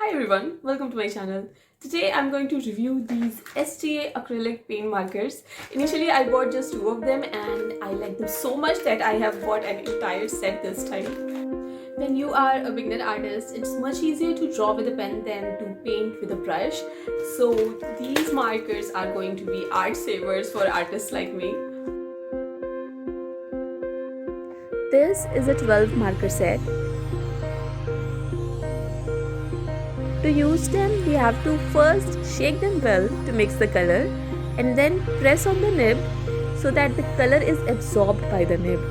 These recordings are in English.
Hi everyone, welcome to my channel. Today I'm going to review these STA acrylic paint markers. Initially I bought just two of them and I like them so much that I have bought an entire set this time. When you are a beginner artist, it's much easier to draw with a pen than to paint with a brush. So these markers are going to be art savers for artists like me. This is a 12 marker set. To use them, we have to first shake them well to mix the color and then press on the nib so that the color is absorbed by the nib.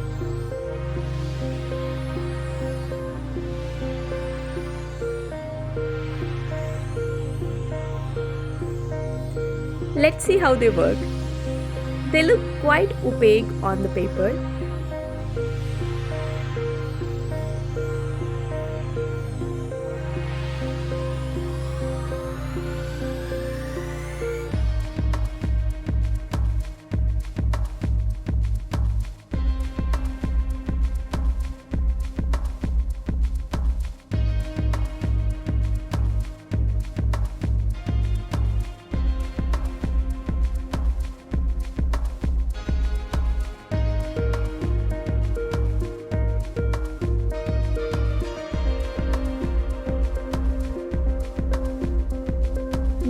Let's see how they work. They look quite opaque on the paper.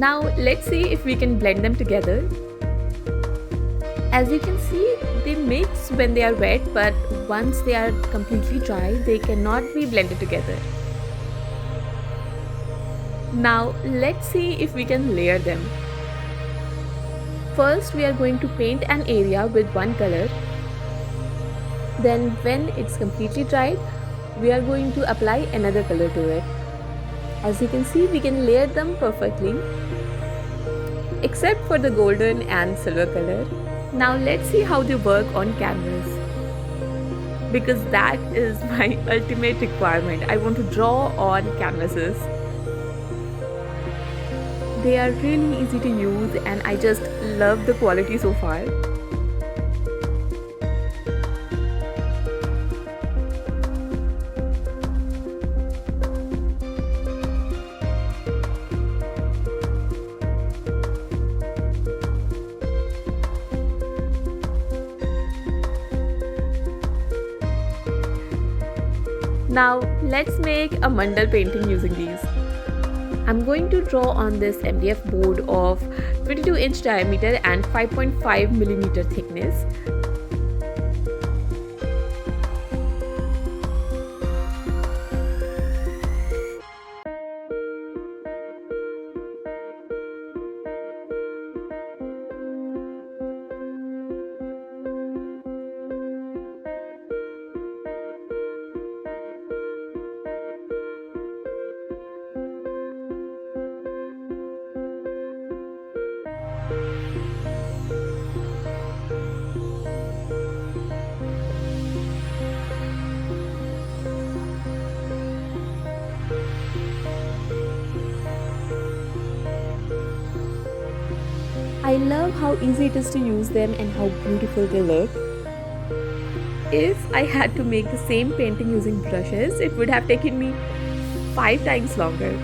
Now let's see if we can blend them together. As you can see, they mix when they are wet, but once they are completely dry, they cannot be blended together. Now let's see if we can layer them. First, we are going to paint an area with one color. Then when it's completely dried, we are going to apply another color to it. As you can see, we can layer them perfectly, except for the golden and silver color. Now let's see how they work on canvas, because that is my ultimate requirement. I want to draw on canvases. They are really easy to use and I just love the quality so far. Now let's make a mandala painting using these. I'm going to draw on this MDF board of 22-inch diameter and 5.5 millimeter thickness. I love how easy it is to use them and how beautiful they look. If I had to make the same painting using brushes, it would have taken me 5 times longer.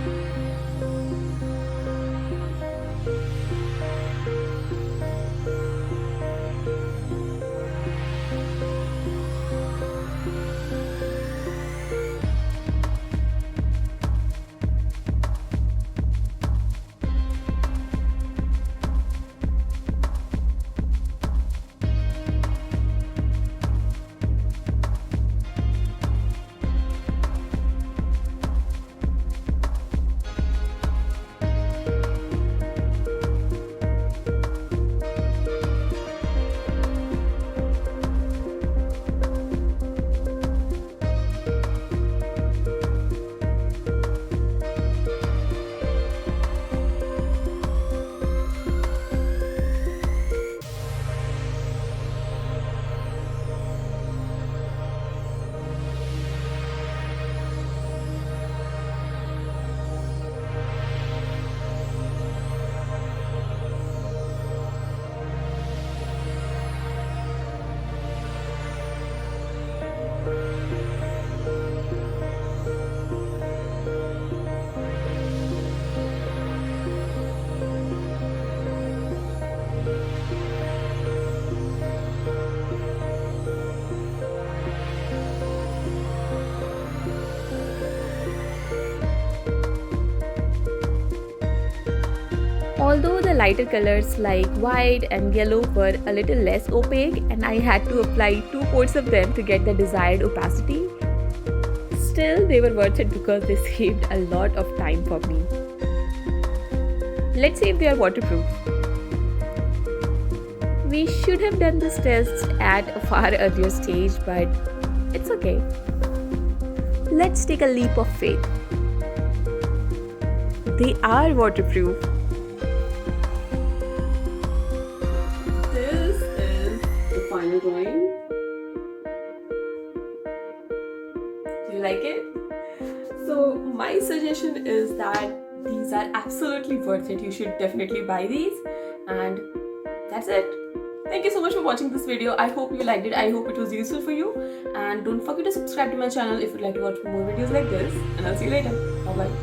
Although the lighter colors like white and yellow were a little less opaque and I had to apply 2 coats of them to get the desired opacity, still they were worth it because they saved a lot of time for me. Let's see if they are waterproof. We should have done this test at a far earlier stage, but it's okay. Let's take a leap of faith. They are waterproof. This is the final drawing. Do you like it? So my suggestion is that these are absolutely worth it. You should definitely buy these, and that's it. Thank you so much for watching this video. I hope you liked it. I hope it was useful for you, and don't forget to subscribe to my channel if you'd like to watch more videos like this, and I'll see you later. Bye bye.